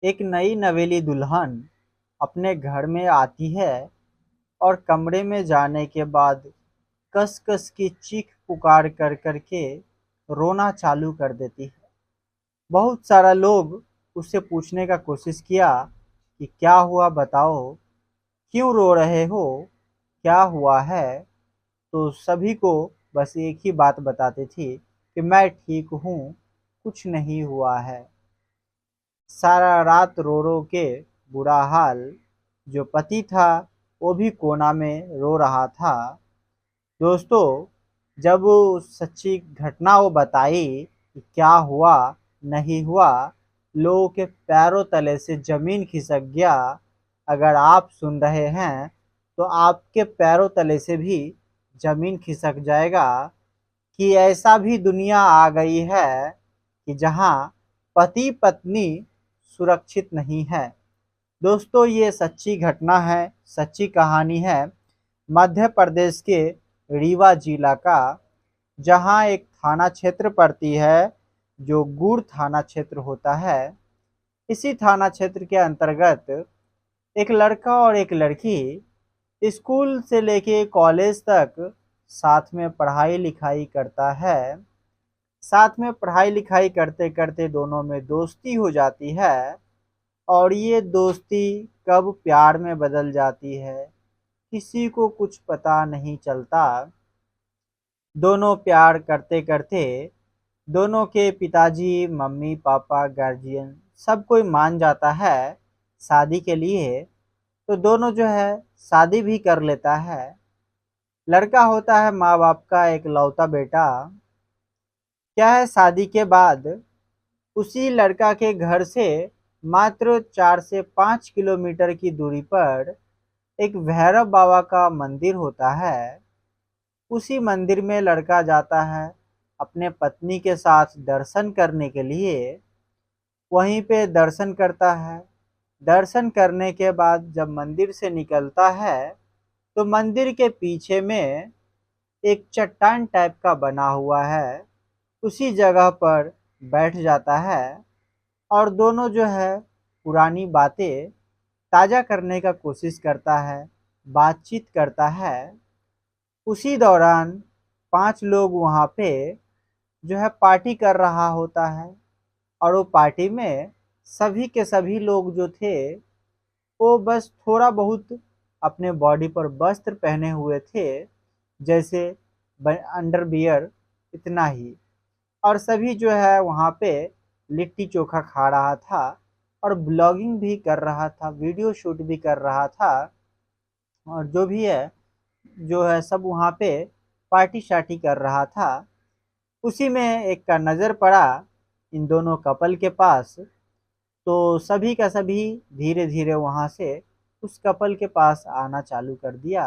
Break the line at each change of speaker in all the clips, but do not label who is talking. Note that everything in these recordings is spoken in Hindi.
एक नई नवेली दुल्हन अपने घर में आती है और कमरे में जाने के बाद कस कस की चीख पुकार कर कर के रोना चालू कर देती है। बहुत सारा लोग उससे पूछने का कोशिश किया कि क्या हुआ बताओ, क्यों रो रहे हो, क्या हुआ है। तो सभी को बस एक ही बात बताती थी कि मैं ठीक हूँ, कुछ नहीं हुआ है। सारा रात रो रो के बुरा हाल। जो पति था वो भी कोना में रो रहा था। दोस्तों, जब वो सच्ची घटना वो बताई कि क्या हुआ नहीं हुआ, लोगों के पैरों तले से जमीन खिसक गया। अगर आप सुन रहे हैं तो आपके पैरों तले से भी जमीन खिसक जाएगा कि ऐसा भी दुनिया आ गई है कि जहां पति पत्नी सुरक्षित नहीं है। दोस्तों, ये सच्ची घटना है, सच्ची कहानी है मध्य प्रदेश के रीवा जिला का, जहां एक थाना क्षेत्र पड़ती है जो गुड़ थाना क्षेत्र होता है। इसी थाना क्षेत्र के अंतर्गत एक लड़का और एक लड़की स्कूल से लेके कॉलेज तक साथ में पढ़ाई लिखाई करता है। साथ में पढ़ाई लिखाई करते करते दोनों में दोस्ती हो जाती है और ये दोस्ती कब प्यार में बदल जाती है किसी को कुछ पता नहीं चलता। दोनों प्यार करते करते दोनों के पिताजी मम्मी पापा गार्जियन सब कोई मान जाता है शादी के लिए। तो दोनों जो है शादी भी कर लेता है। लड़का होता है माँ बाप का एक लौता बेटा। क्या है, शादी के बाद उसी लड़का के घर से मात्र 4 से 5 किलोमीटर की दूरी पर एक भैरव बाबा का मंदिर होता है। उसी मंदिर में लड़का जाता है अपने पत्नी के साथ दर्शन करने के लिए। वहीं पे दर्शन करता है। दर्शन करने के बाद जब मंदिर से निकलता है तो मंदिर के पीछे में एक चट्टान टाइप का बना हुआ है, उसी जगह पर बैठ जाता है और दोनों जो है पुरानी बातें ताज़ा करने का कोशिश करता है, बातचीत करता है। उसी दौरान 5 लोग वहाँ पे जो है पार्टी कर रहा होता है और वो पार्टी में सभी के सभी लोग जो थे वो बस थोड़ा बहुत अपने बॉडी पर वस्त्र पहने हुए थे, जैसे अंडरवियर, इतना ही। और सभी जो है वहाँ पे लिट्टी चोखा खा रहा था और ब्लॉगिंग भी कर रहा था, वीडियो शूट भी कर रहा था। और जो भी है जो है सब वहाँ पे पार्टी शार्टी कर रहा था। उसी में एक का नज़र पड़ा इन दोनों कपल के पास। तो सभी का सभी धीरे धीरे वहाँ से उस कपल के पास आना चालू कर दिया।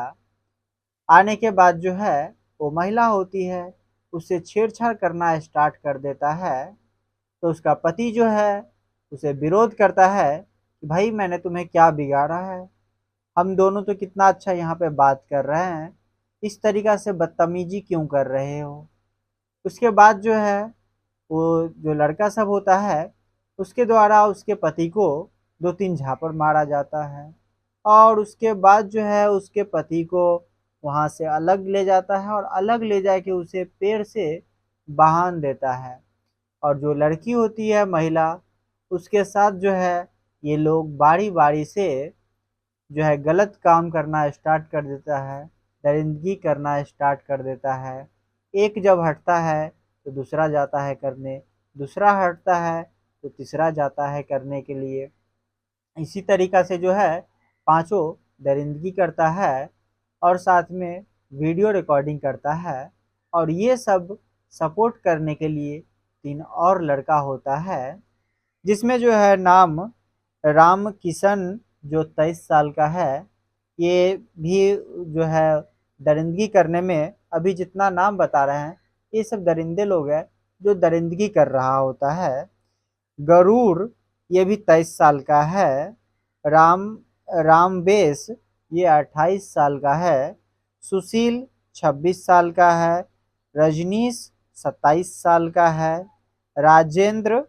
आने के बाद जो है वो महिला होती है उससे छेड़छाड़ करना स्टार्ट कर देता है। तो उसका पति जो है उसे विरोध करता है कि भाई मैंने तुम्हें क्या बिगाड़ा है, हम दोनों तो कितना अच्छा यहाँ पे बात कर रहे हैं, इस तरीका से बदतमीजी क्यों कर रहे हो। उसके बाद जो है वो जो लड़का सब होता है उसके द्वारा उसके पति को 2-3 झापड़ मारा जाता है और उसके बाद जो है उसके पति को वहाँ से अलग ले जाता है और अलग ले जाके उसे पेड़ से बांध देता है। और जो लड़की होती है महिला, उसके साथ जो है ये लोग बारी बारी से जो है गलत काम करना स्टार्ट कर देता है, दरिंदगी करना स्टार्ट कर देता है। एक जब हटता है तो दूसरा जाता है करने, दूसरा हटता है तो तीसरा जाता है करने के लिए। इसी तरीका से जो है पांचों दरिंदगी करता है और साथ में वीडियो रिकॉर्डिंग करता है। और ये सब सपोर्ट करने के लिए 3 और लड़का होता है, जिसमें जो है नाम राम किशन जो 23 साल का है। ये भी जो है दरिंदगी करने में, अभी जितना नाम बता रहे हैं ये सब दरिंदे लोग हैं जो दरिंदगी कर रहा होता है। गरूर, ये भी 23 साल का है। राम रामवेश, ये 28 साल का है। सुशील 26 साल का है। रजनीश 27 साल का है। राजेंद्र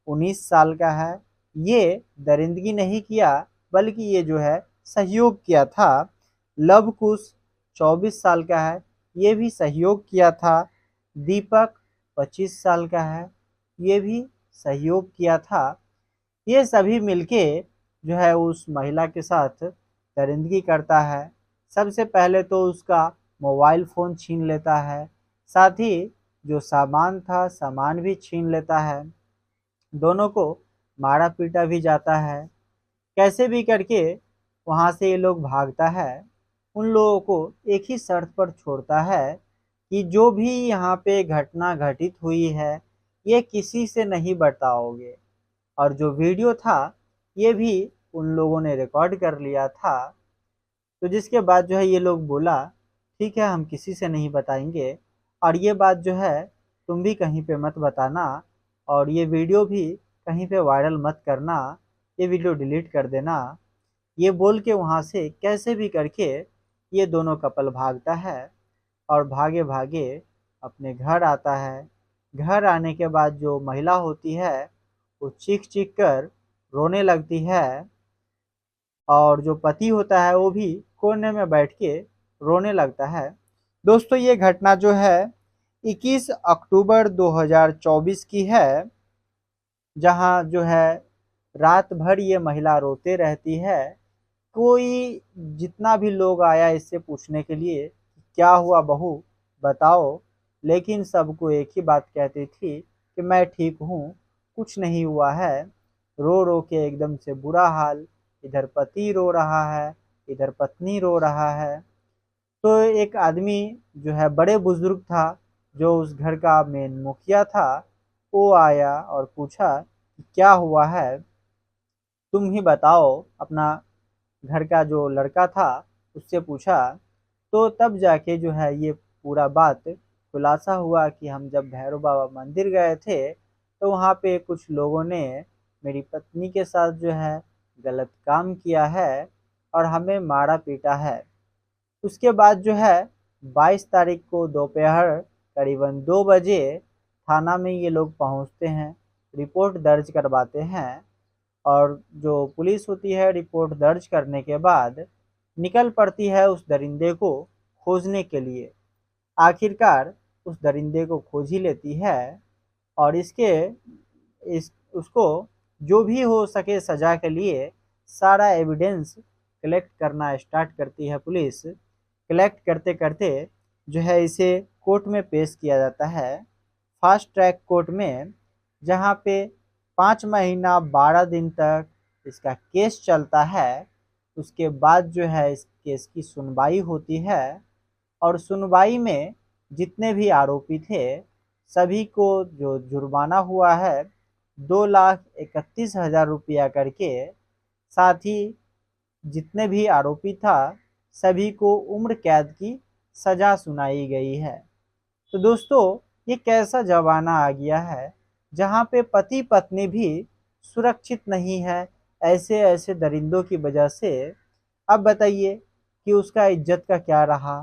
19 साल का है। ये दरिंदगी नहीं किया, बल्कि ये जो है सहयोग किया था। लव कुश 24 साल का है, ये भी सहयोग किया था। दीपक 25 साल का है, ये भी सहयोग किया था। ये सभी मिलके जो है उस महिला के साथ दरिंदगी करता है। सबसे पहले तो उसका मोबाइल फ़ोन छीन लेता है, साथ ही जो सामान था सामान भी छीन लेता है। दोनों को मारा पीटा भी जाता है। कैसे भी करके वहाँ से ये लोग भागता है। उन लोगों को एक ही शर्त पर छोड़ता है कि जो भी यहाँ पे घटना घटित हुई है ये किसी से नहीं बताओगे। और जो वीडियो था ये भी उन लोगों ने रिकॉर्ड कर लिया था। तो जिसके बाद जो है ये लोग बोला ठीक है हम किसी से नहीं बताएंगे, और ये बात जो है तुम भी कहीं पे मत बताना, और ये वीडियो भी कहीं पे वायरल मत करना, ये वीडियो डिलीट कर देना। ये बोल के वहाँ से कैसे भी करके ये दोनों कपल भागता है और भागे भागे अपने घर आता है। घर आने के बाद जो महिला होती है वो चीख चीख कर रोने लगती है, और जो पति होता है वो भी कोने में बैठ के रोने लगता है। दोस्तों ये घटना जो है 21 अक्टूबर 2024 की है, जहां जो है रात भर ये महिला रोते रहती है। कोई जितना भी लोग आया इससे पूछने के लिए क्या हुआ बहू बताओ, लेकिन सबको एक ही बात कहती थी कि मैं ठीक हूँ, कुछ नहीं हुआ है। रो रो के एकदम से बुरा हाल, इधर पति रो रहा है, इधर पत्नी रो रहा है। तो एक आदमी जो है बड़े बुजुर्ग था, जो उस घर का मेन मुखिया था, वो आया और पूछा कि क्या हुआ है, तुम ही बताओ। अपना घर का जो लड़का था उससे पूछा। तो तब जाके जो है ये पूरा बात खुलासा हुआ कि हम जब भैरव बाबा मंदिर गए थे तो वहाँ पे कुछ लोगों ने मेरी पत्नी के साथ जो है गलत काम किया है और हमें मारा पीटा है। उसके बाद जो है 22 तारीख को दोपहर करीबन 2 बजे थाना में ये लोग पहुंचते हैं, रिपोर्ट दर्ज करवाते हैं। और जो पुलिस होती है रिपोर्ट दर्ज करने के बाद निकल पड़ती है उस दरिंदे को खोजने के लिए। आखिरकार उस दरिंदे को खोज ही लेती है, और इस उसको जो भी हो सके सजा के लिए सारा एविडेंस कलेक्ट करना स्टार्ट करती है पुलिस। कलेक्ट करते करते जो है इसे कोर्ट में पेश किया जाता है, फास्ट ट्रैक कोर्ट में, जहाँ पे 5 महीना 12 दिन तक इसका केस चलता है। उसके बाद जो है इस केस की सुनवाई होती है, और सुनवाई में जितने भी आरोपी थे सभी को जो जुर्माना हुआ है 2,31,000 रुपया करके, साथ ही जितने भी आरोपी था सभी को उम्र कैद की सजा सुनाई गई है। तो दोस्तों ये कैसा जमाना आ गया है जहाँ पे पति पत्नी भी सुरक्षित नहीं है ऐसे ऐसे दरिंदों की वजह से। अब बताइए कि उसका इज्जत का क्या रहा,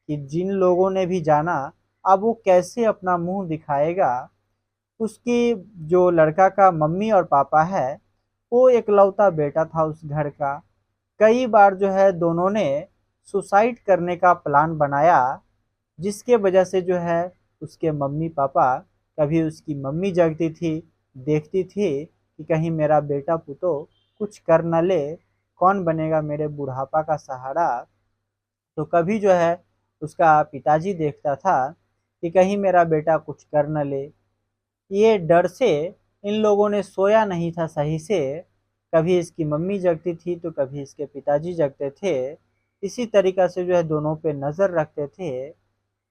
कि जिन लोगों ने भी जाना अब वो कैसे अपना मुंह दिखाएगा। उसकी जो लड़का का मम्मी और पापा है वो इकलौता बेटा था उस घर का। कई बार जो है दोनों ने सुसाइड करने का प्लान बनाया, जिसके वजह से जो है उसके मम्मी पापा, कभी उसकी मम्मी जगती थी, देखती थी कि कहीं मेरा बेटा पुतो कुछ कर न ले, कौन बनेगा मेरे बुढ़ापा का सहारा। तो कभी जो है उसका पिताजी देखता था कि कहीं मेरा बेटा कुछ कर न ले। ये डर से इन लोगों ने सोया नहीं था सही से। कभी इसकी मम्मी जगती थी तो कभी इसके पिताजी जगते थे। इसी तरीक़ा से जो है दोनों पे नज़र रखते थे।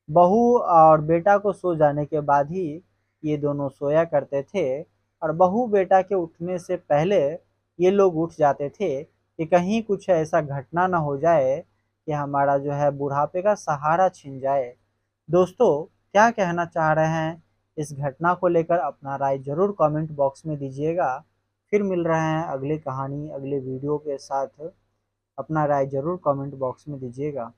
बहू और बेटा को सो जाने के बाद ही ये दोनों सोया करते थे, और बहू बेटा के उठने से पहले ये लोग उठ जाते थे कि कहीं कुछ ऐसा घटना ना हो जाए कि हमारा जो है बुढ़ापे का सहारा छिन जाए। दोस्तों क्या कहना चाह रहे हैं इस घटना को लेकर, अपना राय ज़रूर कमेंट बॉक्स में दीजिएगा। फिर मिल रहे हैं अगली कहानी अगले वीडियो के साथ। अपना राय ज़रूर कमेंट बॉक्स में दीजिएगा।